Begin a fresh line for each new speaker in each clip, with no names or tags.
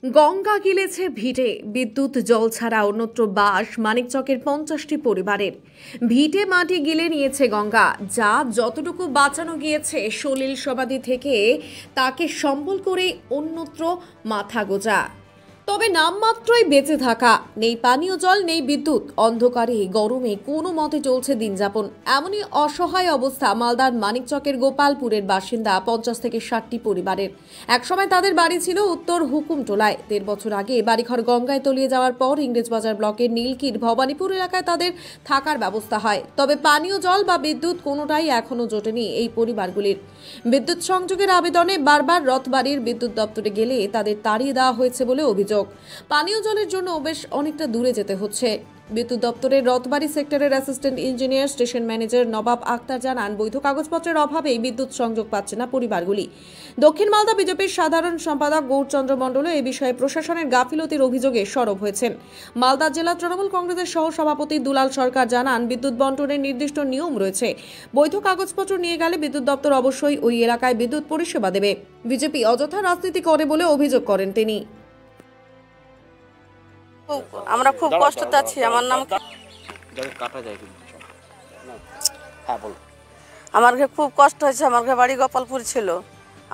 গঙ্গা গিলেছে ভিটে, বিদ্যুৎ জল ছাড়া অন্যত্র বাস মানিকচকের 50টি পরিবারের। ভিটে মাটি গিলে নিয়েছে গঙ্গা, যা যতটুকু বাঁচানো গিয়েছে সলিল সমাধি থেকে তাকে সম্বল করে অন্যত্র মাথা গোজা। তবে নামমাত্রই বেঁচে থাকা, নেই পানীয় জল, নেই বিদ্যুৎ, অন্ধকারে গরমে কোনো মতে চলছে দিন যাপন। এমনই অসহায় অবস্থা মালদার মানিকচকের গোপালপুরের বাসিন্দা 50 থেকে 60টি পরিবারের। একসময় তাদের বাড়ি ছিল উত্তর হুকুমটোলায়। 1.5 বছর আগে বাড়িঘর গঙ্গায় তলিয়ে যাওয়ার পর ইংরেজবাজার ব্লকের নীলকির ভবানীপুর এলাকায় তাদের থাকার ব্যবস্থা হয়। তবে পানীয় জল বা বিদ্যুৎ কোনোটাই এখনো জোটেনি এই পরিবারগুলির। বিদ্যুৎ সংযোগের আবেদনে বারবার রথবাড়ির বিদ্যুৎ দপ্তরে গেলে তাদের তাড়িয়ে দেওয়া হয়েছে বলে অভিযোগ। পানীয় জলের জন্য বেশ অনেকটা দূরে যেতে হচ্ছে। বিদ্যুৎ দপ্তরের রথবাড়ি সেক্টরের অ্যাসিস্ট্যান্ট ইঞ্জিনিয়ার স্টেশন ম্যানেজার নবাব আক্তার জানান, বৈধ কাগজপত্রের অভাবেই বিদ্যুৎ সংযোগ পাচ্ছে না পরিবারগুলি। দক্ষিণ মালদা বিজেপির সাধারণ সম্পাদক গৌরচন্দ্র মণ্ডল এই বিষয়ে প্রশাসনের গাফিলতির অভিযোগে সরব হয়েছেন। মালদা জেলা তৃণমূল কংগ্রেসের সহ সভাপতি দুলাল সরকার জানান, বিদ্যুৎ বন্টনের নির্দিষ্ট নিয়ম রয়েছে। বৈধ কাগজপত্র নিয়ে গেলে বিদ্যুৎ দপ্তর অবশ্যই ওই এলাকায় বিদ্যুৎ পরিষেবা দেবে। বিজেপি অযথা রাজনীতি করে বলে অভিযোগ করেন তিনি।
আমরা খুব কষ্টতে আছি। আমার নাম আমার খুব কষ্ট হয়েছে। আমার বাড়ি গোপালপুর ছিল।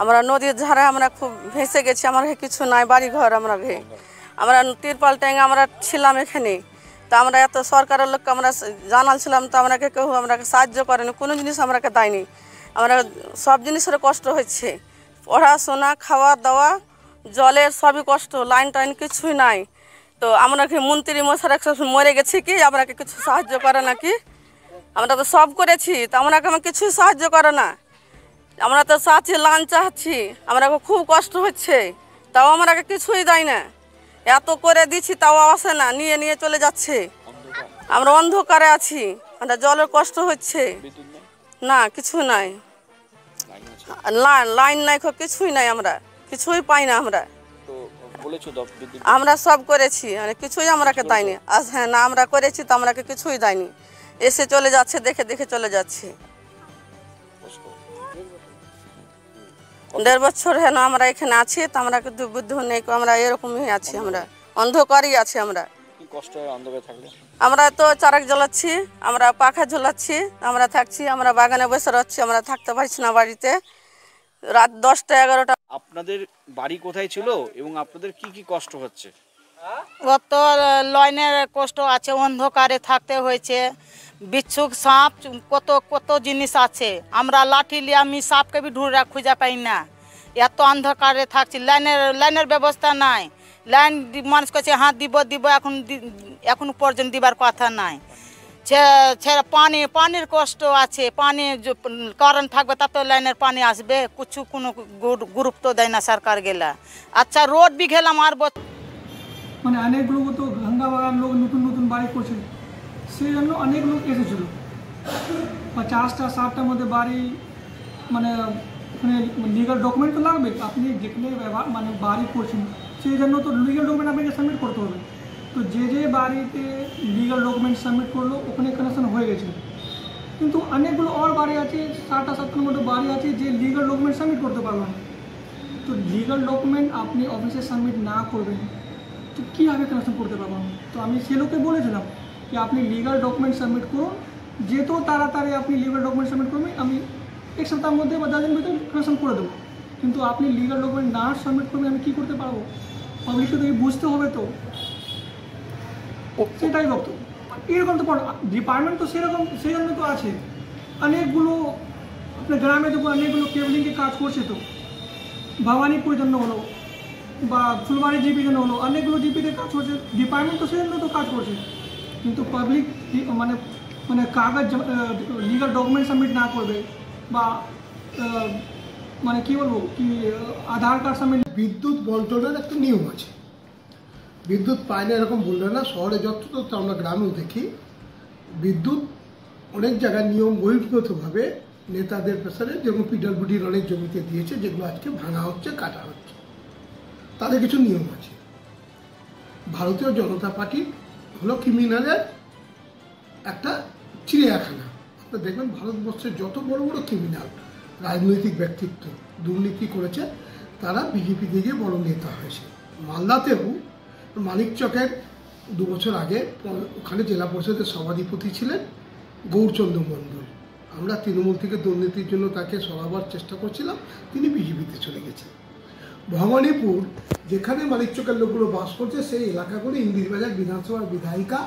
আমরা নদীর ধারে আমরা খুব ভেসে গেছি। আমার কিছু নাই, বাড়ি ঘর আমরা তিরপাল ট্যাঙ্গে আমরা ছিলাম এখানে। তো আমরা এত সরকারের লোককে আমরা জানালছিলাম, তো আমাকে কেউ আমাকে সাহায্য করেনি, কোনো জিনিস আমাকে দেয়নি। আমরা সব জিনিসের কষ্ট হচ্ছে, পড়াশোনা, খাওয়া দাওয়া, জলের সবই কষ্ট, লাইন টাইন কিছুই নাই। তো আমরা কি মন্ত্রী মশাই মরে গেছি কি আমাকে কিছু সাহায্য করে নাকি? আমরা তো সব করেছি, তো আমাকে কিছু সাহায্য করে না। আমরা তো চাচ্ছি, লাইন চাচ্ছি, আমরা খুব কষ্ট হচ্ছে, তাও আমাকে কিছুই দেয় না। এত করে দিচ্ছি তাও আসে না, নিয়ে নিয়ে চলে যাচ্ছে। আমরা অন্ধকারে আছি, আমরা জলের কষ্ট হচ্ছে না, কিছু নাই, লাইন নাই, কিছুই নাই, আমরা কিছুই পাই না। আমরা সব করেছি, কিছুই আমাকে দেয়নি। হ্যাঁ না, আমরা করেছি তো আমাকে কিছুই দেয়নি। এসে চলে যাচ্ছে, দেখে দেখে চলে যাচ্ছে। 1.5 বছর হ্যাঁ আমরা এখানে আছি, তো আমরা কিন্তু বুদ্ধি নেই, আমরা এরকমই আছি, আমরা অন্ধকারই আছি। আমরা তো চারাক জ্বালাচ্ছি, আমরা পাখা ঝোলাচ্ছি, আমরা থাকছি, আমরা বাগানে বসে রচ্ছি, আমরা থাকতে পারছি না বাড়িতে। রাত 10টা 11টা।
আপনাদের বাড়ি কোথায় ছিল এবং আপনাদের কি কি কষ্ট হচ্ছে?
কত লাইনের কষ্ট আছে, অন্ধকারে থাকতে হয়েছে, বিচ্ছুক সাপ, কত কত জিনিস আছে। আমরা লাঠি নিয়ে আমি সাপকে বি ঢুঁড়া খুঁজে পাই না, এত অন্ধকারে থাকছি। লাইনের ব্যবস্থা নাই। লাইন মানুষ কাছে হাত দিব এখন পর্যন্ত দিবার কথা নাই। ছেড়ে পানির কষ্ট আছে, পানি কারণ থাকবে তা তো লাইনের পানি আসবে, কোনো গুরুত্ব দেয় না সরকার গেলা। আচ্ছা রোড বি গেলাম আর
মানে অনেক লোক তো গঙ্গা বাগান লোক নতুন নতুন বাড়ি করছে, সেই জন্য অনেক লোক এসেছিল। 50টা 60টার মধ্যে বাড়ি, মানে লিগাল ডকুমেন্ট তো লাগবে। আপনি যেখানে মানে বাড়ি করছেন সেই জন্য তো লিগাল ডকুমেন্ট আপনাকে সাবমিট করতে হবে। তো যে বাড়িতে লিগাল ডকুমেন্ট সাবমিট করলো ওখানে কানেকশন হয়ে গেছে, কিন্তু অনেকগুলো আর বাড়ি আছে, 60টা 70টার মধ্যে বাড়ি আছে যে লিগাল ডকুমেন্ট সাবমিট করতে পারলো না। তো লিগাল ডকুমেন্ট আপনি অফিসে সাবমিট না করবেন তো কীভাবে কানেকশন করতে পারবেন? তো আমি সে লোককে বলেছিলাম যে আপনি লিগাল ডকুমেন্ট সাবমিট করুন, যেহেতু তাড়াতাড়ি আপনি লিগাল ডকুমেন্ট সাবমিট করবেন, আমি 1 সপ্তাহের মধ্যে বা 10 দিনের ভিতরে কানেকশন করে দেবো। কিন্তু আপনি লিগাল ডকুমেন্ট না সাবমিট করবেন, আমি কী করতে পারবো? পাবলিককে তো বুঝতে হবে, তো সেটাই বক্তব্য। এরকম তো ডিপার্টমেন্ট তো সেরকম সেই জন্য তো আছে। অনেকগুলো আপনার গ্রামে তো অনেকগুলো কেবলিংকে কাজ করছে, তো ভবানীপুর জন্য হলো বা ফুলবাড়ি জিপির জন্য হলো, অনেকগুলো জিপিতে কাজ করছে। ডিপার্টমেন্ট তো সেই জন্য তো কাজ করছে, কিন্তু পাবলিক মানে কাগজ লিগাল ডকুমেন্ট সাবমিট না করবে বা মানে কী বলবো কি আধার কার্ড সাবমিট।
বিদ্যুৎ বন্টনের একটা নিয়ম আছে, বিদ্যুৎ পায় না এরকম বললে না। শহরে যতটা আমরা গ্রামেও দেখি, বিদ্যুৎ অনেক জায়গায় নিয়ম বহির্ভূতভাবে নেতাদের প্রেসারে, যেমন পিডব্লিউডির অনেক জমিতে দিয়েছে, যেগুলো আজকে ভাঙা হচ্ছে, কাটা হচ্ছে, তাদের কিছু নিয়ম আছে। ভারতীয় জনতা পার্টি হলো ক্রিমিনালের একটা চিড়িয়াখানা। আপনারা দেখবেন ভারতবর্ষের যত বড় বড় ক্রিমিনাল রাজনৈতিক ব্যক্তিত্ব দুর্নীতি করেছে, তারা বিজেপি থেকে বড় নেতা হয়েছে। মালদাতেও মানিকচকের 2 বছর আগে ওখানে জেলা পরিষদের সভাধিপতি ছিলেন গৌরচন্দ্র মণ্ডল। আমরা তৃণমূল থেকে দুর্নীতির জন্য তাকে সরাবার চেষ্টা করছিলাম, তিনি বিজেপিতে চলে গেছেন। ভবানীপুর যেখানে মানিকচকের লোকগুলো বাস করছে সেই এলাকাগুলো ইন্দিরবাজার বিধানসভার বিধায়িকা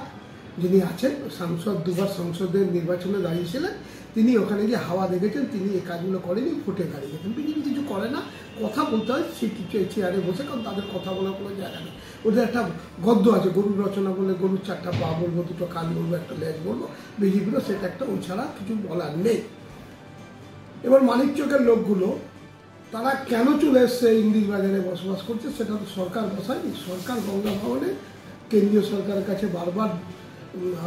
যিনি আছেন, সাংসদ 2বার সংসদের নির্বাচনে দাঁড়িয়েছিলেন, তিনি ওখানে গিয়ে হাওয়া দেখেছেন, তিনি এই কাজগুলো করেনি, ফুটে দাঁড়িয়েছেন। বিজেপি কিছু করে না, কথা বলতে হয় সেই চেয়ারে বসে, কারণ তাদের কথা বলার কোনো জায়গা নেই। ওদের একটা গদ্য আছে, গরুর রচনা বলে গরুর 4টা পা বলবো, 2টো কান বলবো, একটা লেজ বলবো। বিজেপিরও সেটা একটা, ওই ছাড়া কিছু বলার নেই। এবার মানিকচকের লোকগুলো তারা কেন চলে এসছে ইন্দিরবাজারে বসবাস করছে সেটা তো সরকার বসায়নি। সরকার গঙ্গা ভবনে কেন্দ্রীয় সরকারের কাছে বারবার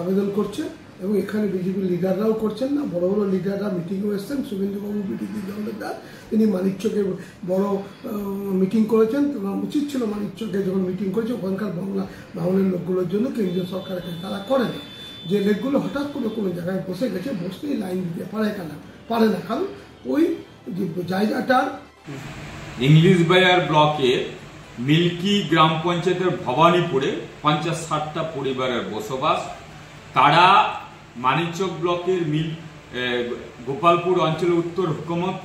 আবেদন করছে এবং এখানে বিজেপির লিডাররাও করছেন না। বড় বড় লিডাররা মিটিংও এসছেন, শুভেন্দুবাবু বিটিপি দলদার তিনি মানিকচকে বড় মিটিং করেছেন। তোমার উচিত ছিল মানিকচকে যখন মিটিং করেছে ওখানকার বাংলা ভবনের লোকগুলোর জন্য কেন্দ্রীয় সরকারের কাছে তারা করে না। যে লেকগুলো হঠাৎ করে কোনো জায়গায় বসে গেছে, বসতেই লাইন দিতে পারে না, কারণ ওই যে জায়গাটার
ইংলিশ বাজার ব্লকের মিল্কি গ্রাম পঞ্চায়েতের ভবানীপুরে 50-60টা পরিবারের বসবাস। তারা মানিকচক ব্লকের গোপালপুর অঞ্চলের উত্তর হুকুমত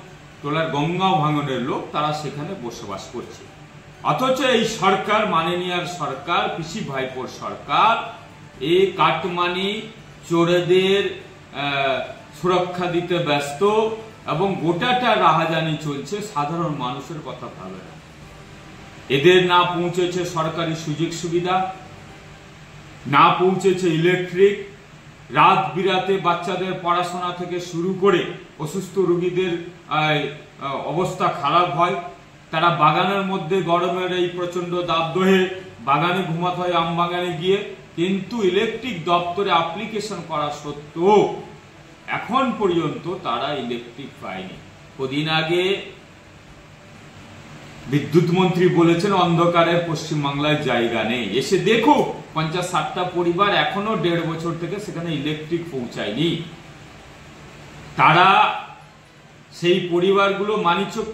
তোলার গঙ্গা ভাঙনের লোক, তারা সেখানে বসবাস করছে। অথচ এই সরকার, মাননীয়ার সরকার, পিসি ভাইপোর সরকার, এই কাটমানি চোরেদের সুরক্ষা দিতে ব্যস্ত এবং গোটাটা রাহাজানি চলছে, সাধারণ মানুষের কথা ভাবে না। এদের না পৌঁছেছে সরকারি সুযোগ সুবিধা, না পৌঁছেছে ইলেকট্রিক, রাত বিরাতে বাচ্চাদের পড়াশোনা থেকে শুরু করে অসুস্থ রোগীদের অবস্থা খারাপ হয়। তারা বাগানের মধ্যে গরমের এই প্রচন্ড দাবদাহে বাগানে ঘুমাতে হয়, আম বাগানে গিয়ে, কিন্তু ইলেকট্রিক দপ্তরে অ্যাপ্লিকেশন করা সত্ত্বেও এখন পর্যন্ত তারা ইলেকট্রিক পায়নি। কদিন আগে বিদ্যুৎ মন্ত্রী বলেছেন অন্ধকারের পশ্চিমবাংলায় জায়গা নেই। এসে দেখো 50-60টা পরিবার এখনো 1.5 বছর থেকে সেখানে ইলেকট্রিক পৌঁছায়নি। তারা সেই পরিবারগুলো মানিকচক